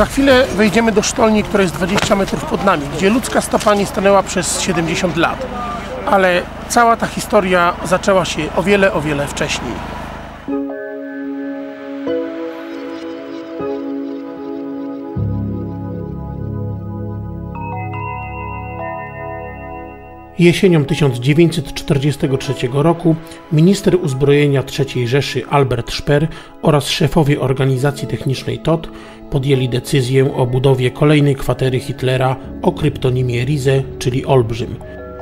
Za chwilę wejdziemy do sztolni, która jest 20 metrów pod nami, gdzie ludzka stopa nie stanęła przez 70 lat. Ale cała ta historia zaczęła się o wiele wcześniej. Jesienią 1943 roku minister uzbrojenia III Rzeszy Albert Speer oraz szefowie organizacji technicznej TOT podjęli decyzję o budowie kolejnej kwatery Hitlera o kryptonimie Riese, czyli Olbrzym.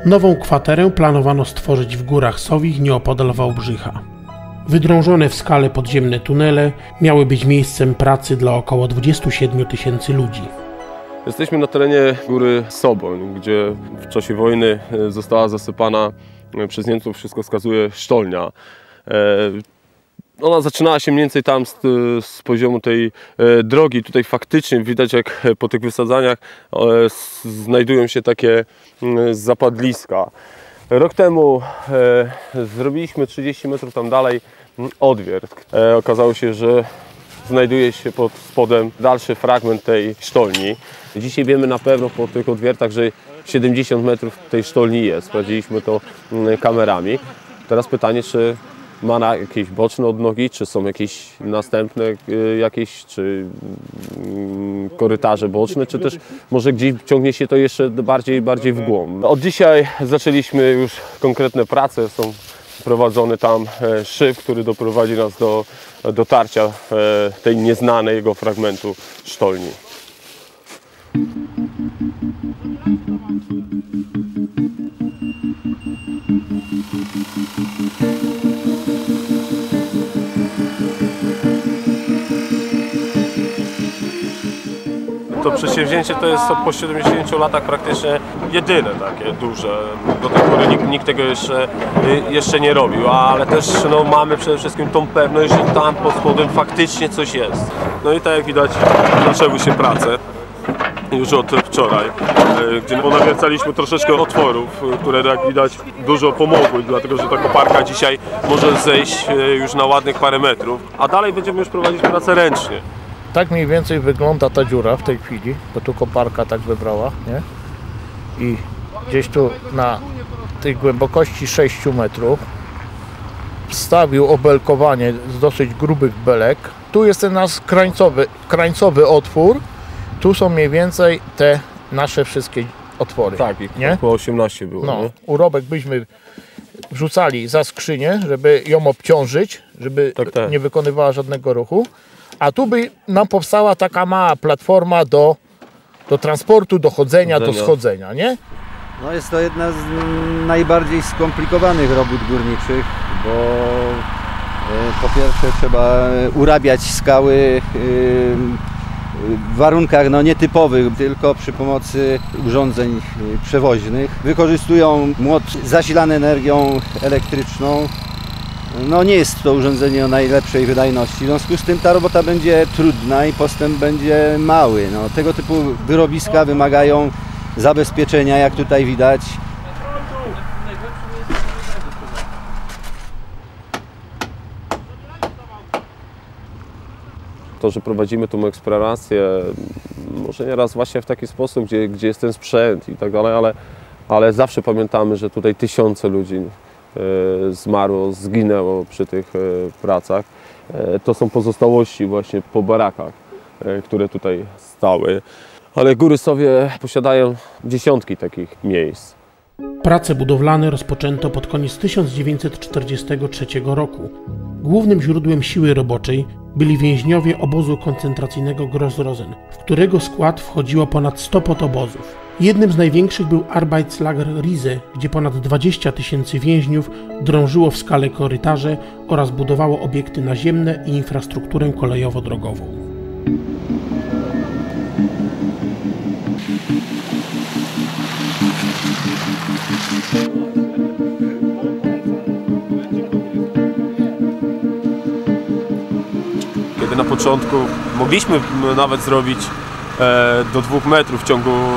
Nową kwaterę planowano stworzyć w Górach Sowich nieopodal Wałbrzycha. Wydrążone w skale podziemne tunele miały być miejscem pracy dla około 27 000 ludzi. Jesteśmy na terenie góry Soboń, gdzie w czasie wojny została zasypana przez Niemców, wszystko wskazuje, sztolnia. Ona zaczynała się mniej więcej tam z poziomu tej drogi. Tutaj faktycznie widać, jak po tych wysadzaniach znajdują się takie zapadliska. Rok temu zrobiliśmy 30 metrów tam dalej odwiertł. Okazało się, że znajduje się pod spodem dalszy fragment tej sztolni. Dzisiaj wiemy na pewno po tych odwiertach, że 70 metrów tej sztolni jest. Sprawdziliśmy to kamerami. Teraz pytanie, czy ma na jakieś boczne odnogi, czy są jakieś następne czy korytarze boczne, czy też może gdzieś ciągnie się to jeszcze bardziej w głąb. Od dzisiaj zaczęliśmy już konkretne prace. Są prowadzony tam szyb, który doprowadzi nas do dotarcia tej nieznanego fragmentu sztolni. To przedsięwzięcie to jest po 70 latach praktycznie jedyne takie duże. Do tej pory nikt tego jeszcze nie robił, ale też mamy przede wszystkim tą pewność, że tam pod spodem faktycznie coś jest. No i tak jak widać, zaczęły się prace już od wczoraj, gdzie nawiercaliśmy troszeczkę otworów, które jak widać dużo pomogły, dlatego że ta koparka dzisiaj może zejść już na ładnych parę metrów, a dalej będziemy już prowadzić pracę ręcznie. Tak mniej więcej wygląda ta dziura w tej chwili, bo tu koparka tak wybrała, nie? I gdzieś tu na tej głębokości 6 metrów wstawił obelkowanie z dosyć grubych belek. Tu jest ten nasz krańcowy otwór, tu są mniej więcej te nasze wszystkie otwory. Tak, ich nie? około 18 było. No, nie? urobek byśmy wrzucali za skrzynię, żeby ją obciążyć, żeby nie wykonywała żadnego ruchu. A tu by nam powstała taka mała platforma do transportu, do chodzenia, do schodzenia, nie? No jest to jedna z najbardziej skomplikowanych robót górniczych, bo po pierwsze trzeba urabiać skały w warunkach nietypowych, tylko przy pomocy urządzeń przewoźnych. Wykorzystują młot zasilany energią elektryczną. No nie jest to urządzenie o najlepszej wydajności, w związku z tym ta robota będzie trudna i postęp będzie mały. No, tego typu wyrobiska wymagają zabezpieczenia, jak tutaj widać. To, że prowadzimy tą eksplorację, może nieraz właśnie w taki sposób, gdzie jest ten sprzęt i tak dalej, ale zawsze pamiętamy, że tutaj tysiące ludzi zmarło, zginęło przy tych pracach. To są pozostałości właśnie po barakach, które tutaj stały. Ale Góry Sowie posiadają dziesiątki takich miejsc. Prace budowlane rozpoczęto pod koniec 1943 roku. Głównym źródłem siły roboczej byli więźniowie obozu koncentracyjnego Gross-Rosen, w którego skład wchodziło ponad 100 podobozów. Jednym z największych był Arbeitslager Riese, gdzie ponad 20 000 więźniów drążyło w skale korytarze oraz budowało obiekty naziemne i infrastrukturę kolejowo-drogową. Kiedy na początku mogliśmy nawet zrobić do 2 metrów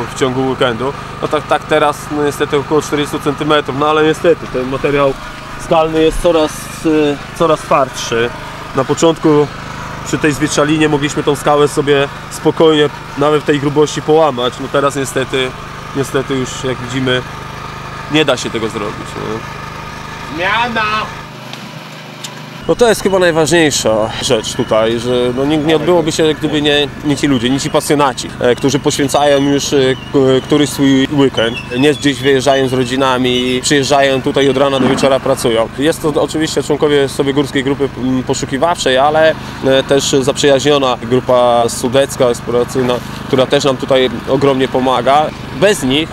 w ciągu weekendu, no tak teraz no niestety około 40 cm, no ale niestety ten materiał skalny jest coraz twardszy. Na początku przy tej zwietrzalinie mogliśmy tą skałę sobie spokojnie, nawet w tej grubości połamać. No teraz niestety już jak widzimy, nie da się tego zrobić. No. Zmiana! No to jest chyba najważniejsza rzecz tutaj, że no nie odbyłoby się, gdyby nie ci ludzie, nie ci pasjonaci, którzy poświęcają już któryś swój weekend, nie gdzieś wyjeżdżają z rodzinami, przyjeżdżają tutaj od rana do wieczora, pracują. Jest to oczywiście członkowie sobie Górskiej Grupy Poszukiwawczej, ale też zaprzyjaźniona grupa sudecka, eksploracyjna, która też nam tutaj ogromnie pomaga. Bez nich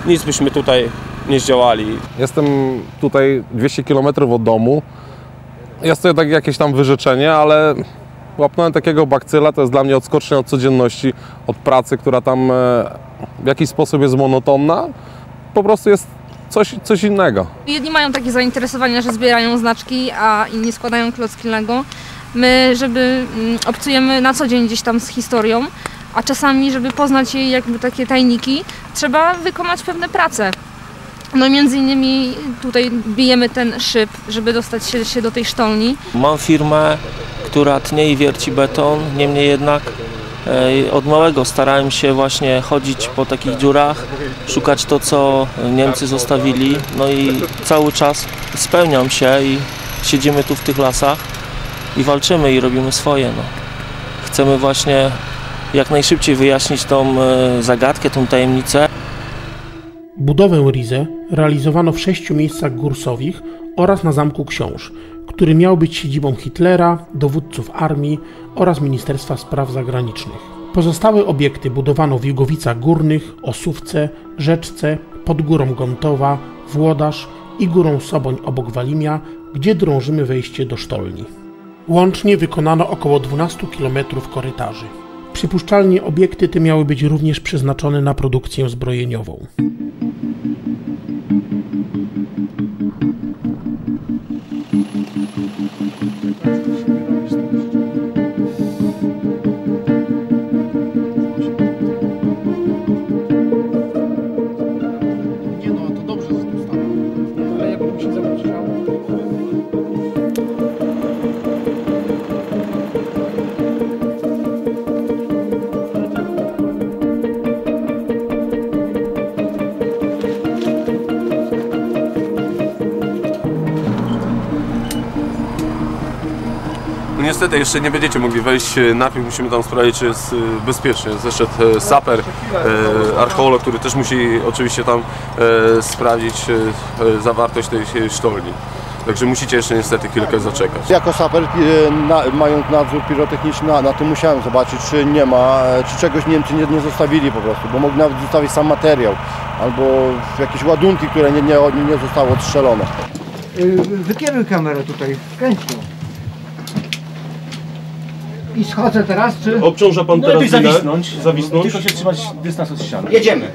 nic byśmy tutaj nie zdziałali. Jestem tutaj 200 km od domu. Jest to tak jakieś tam wyrzeczenie, ale łapnąłem takiego bakcyla, to jest dla mnie odskocznia od codzienności, od pracy, która tam w jakiś sposób jest monotonna. Po prostu jest coś innego. Jedni mają takie zainteresowania, że zbierają znaczki, a inni składają klocki Lego. My, obcujemy na co dzień gdzieś tam z historią, a czasami, żeby poznać jej jakby takie tajniki, trzeba wykonać pewne prace. No między innymi tutaj bijemy ten szyb, żeby dostać się do tej sztolni. Mam firmę, która tnie i wierci beton, niemniej jednak od małego starałem się właśnie chodzić po takich dziurach, szukać to, co Niemcy zostawili. No i cały czas spełniam się i siedzimy tu w tych lasach i walczymy i robimy swoje. No. Chcemy właśnie jak najszybciej wyjaśnić tą zagadkę, tą tajemnicę. Budowę Rize realizowano w 6 miejscach górsowich oraz na Zamku Książ, który miał być siedzibą Hitlera, dowódców armii oraz Ministerstwa Spraw Zagranicznych. Pozostałe obiekty budowano w Jugowicach Górnych, Osówce, Rzeczce, pod Górą Gontowa, Włodarz i Górą Soboń obok Walimia, gdzie drążymy wejście do sztolni. Łącznie wykonano około 12 km korytarzy. Przypuszczalnie obiekty te miały być również przeznaczone na produkcję zbrojeniową. Niestety jeszcze nie będziecie mogli wejść. Najpierw musimy tam sprawdzić, czy jest bezpiecznie. Zeszedł saper, archeolog, który też musi oczywiście tam sprawdzić zawartość tej sztolni. Także musicie jeszcze niestety chwilkę zaczekać. Jako saper, mając nadzór pirotechniczny, na tym musiałem zobaczyć, czy nie ma, czy czegoś Niemcy nie zostawili po prostu, bo mogli nawet zostawić sam materiał, albo jakieś ładunki, które nie zostały odstrzelone. Wykieruj kamerę tutaj, kręć ją. I schodzę teraz, czy... Obciąża pan teraz zawisnąć. Zawisnąć. Tylko się trzymać dystans od ściany. Jedziemy.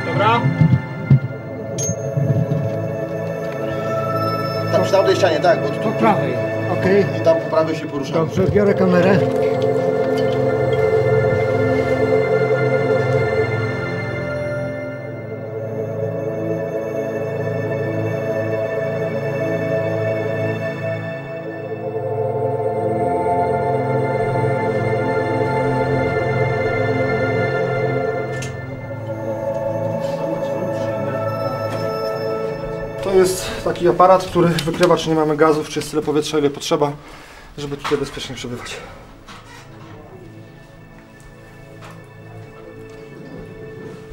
Dobra. Tam przy tamtej ścianie, tak, bo Po prawej, okej. I tam po prawej się poruszamy. Dobrze, biorę kamerę. To jest taki aparat, który wykrywa, czy nie mamy gazów, czy jest tyle powietrza, ile potrzeba, żeby tutaj bezpiecznie przebywać.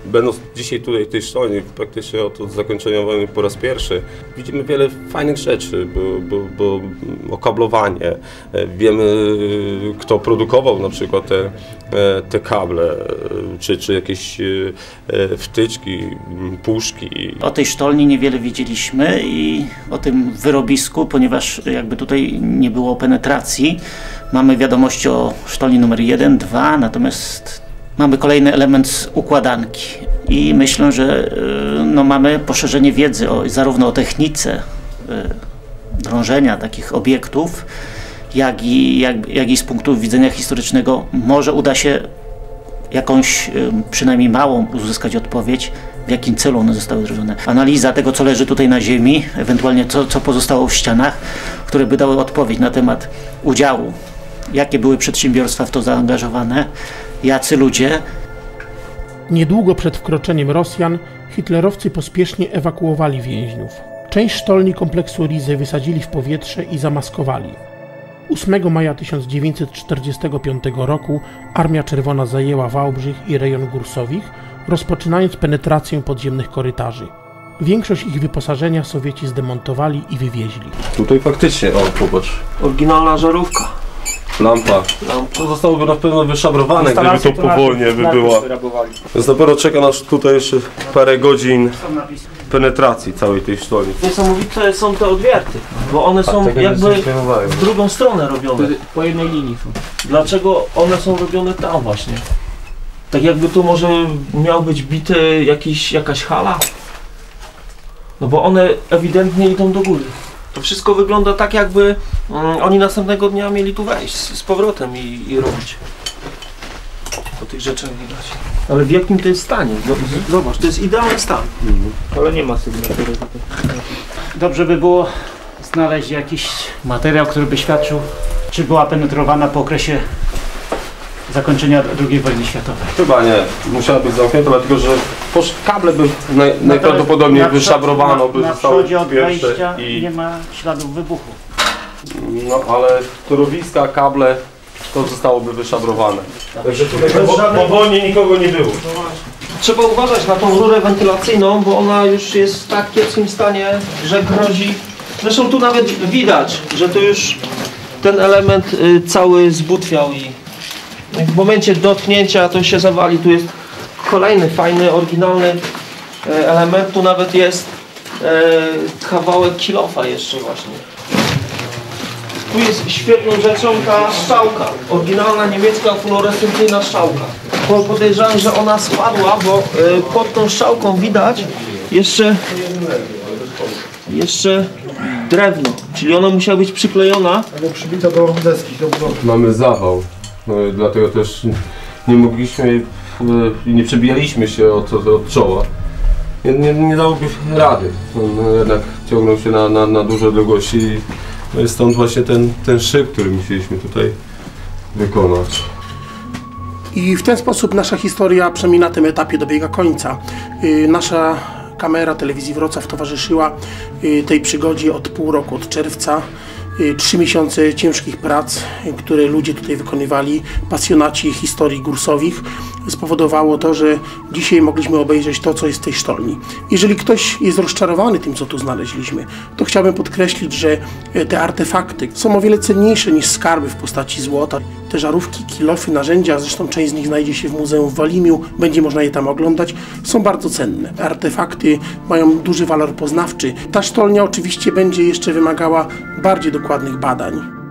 Będąc dzisiaj tutaj w tej sztolni, praktycznie od zakończenia wojny po raz pierwszy, widzimy wiele fajnych rzeczy, bo okablowanie, wiemy, kto produkował na przykład te kable, czy jakieś wtyczki, puszki. O tej sztolni niewiele wiedzieliśmy i o tym wyrobisku, ponieważ jakby tutaj nie było penetracji. Mamy wiadomości o sztolni numer 1, 2, natomiast Mamy kolejny element z układanki i myślę, że no, mamy poszerzenie wiedzy zarówno o technice drążenia takich obiektów, jak i z punktu widzenia historycznego może uda się jakąś przynajmniej małą uzyskać odpowiedź, w jakim celu one zostały zrobione. Analiza tego, co leży tutaj na ziemi, ewentualnie co pozostało w ścianach, które by dały odpowiedź na temat udziału, jakie były przedsiębiorstwa w to zaangażowane, jacy ludzie. Niedługo przed wkroczeniem Rosjan hitlerowcy pospiesznie ewakuowali więźniów. Część sztolni kompleksu Rizy wysadzili w powietrze i zamaskowali. 8 maja 1945 roku Armia Czerwona zajęła Wałbrzych i rejon Górsowich, rozpoczynając penetrację podziemnych korytarzy. Większość ich wyposażenia Sowieci zdemontowali i wywieźli. Tutaj faktycznie, o popatrz. Oryginalna żarówka. Lampa. To zostałoby na pewno wyszabrowane, gdyby to powolnie by była. Więc dopiero czeka nas tutaj jeszcze parę godzin penetracji całej tej sztolni. Niesamowite są te odwierty, bo one są jakby w drugą stronę robione. Po jednej linii są. Dlaczego one są robione tam właśnie? Tak jakby tu może miał być bity jakaś hala? No bo one ewidentnie idą do góry. To wszystko wygląda tak, jakby oni następnego dnia mieli tu wejść z powrotem i robić. Po tych rzeczach widać. Ale w jakim to jest stanie? Zobacz, to jest idealny stan. Ale nie ma sygnatury tutaj. Dobrze by było znaleźć jakiś materiał, który by świadczył, czy była penetrowana po okresie zakończenia II wojny światowej. Chyba nie. Musiała być zamknięta, dlatego że kable by najprawdopodobniej wyszabrowano, by na zostały przodzie od pierwsze wejścia i... nie ma śladów wybuchu. No ale torowiska, kable, to zostałoby wyszabrowane. Także tutaj po wojnie nikogo nie było. Trzeba uważać na tą rurę wentylacyjną, bo ona już jest w tak kiepskim stanie, że grozi. Zresztą tu nawet widać, że to już ten element cały zbutwiał i w momencie dotknięcia to się zawali. Tu jest kolejny fajny, oryginalny element. Tu nawet jest kawałek kilofa jeszcze właśnie. Tu jest świetną rzeczą ta strzałka. Oryginalna niemiecka fluorescencyjna strzałka. Podejrzewam, że ona spadła, bo pod tą strzałką widać jeszcze drewno. Czyli ona musiała być przyklejona. Albo przybita do deski, do budowy. Mamy zawał. No, dlatego też nie mogliśmy, nie przebijaliśmy się od czoła. Nie dałoby rady. On jednak ciągnął się na duże odległości i stąd właśnie ten szyb, który musieliśmy tutaj wykonać. I w ten sposób nasza historia, przynajmniej na tym etapie, dobiega końca. Nasza kamera telewizji Wrocław towarzyszyła tej przygodzie od pół roku, od czerwca. 3 miesiące ciężkich prac, które ludzie tutaj wykonywali, pasjonaci historii Górsowich, spowodowało to, że dzisiaj mogliśmy obejrzeć to, co jest w tej sztolni. Jeżeli ktoś jest rozczarowany tym, co tu znaleźliśmy, to chciałbym podkreślić, że te artefakty są o wiele cenniejsze niż skarby w postaci złota. Te żarówki, kilofy, narzędzia, zresztą część z nich znajdzie się w muzeum w Walimiu, będzie można je tam oglądać, są bardzo cenne. Artefakty mają duży walor poznawczy. Ta sztolnia oczywiście będzie jeszcze wymagała bardziej dokładnych badań.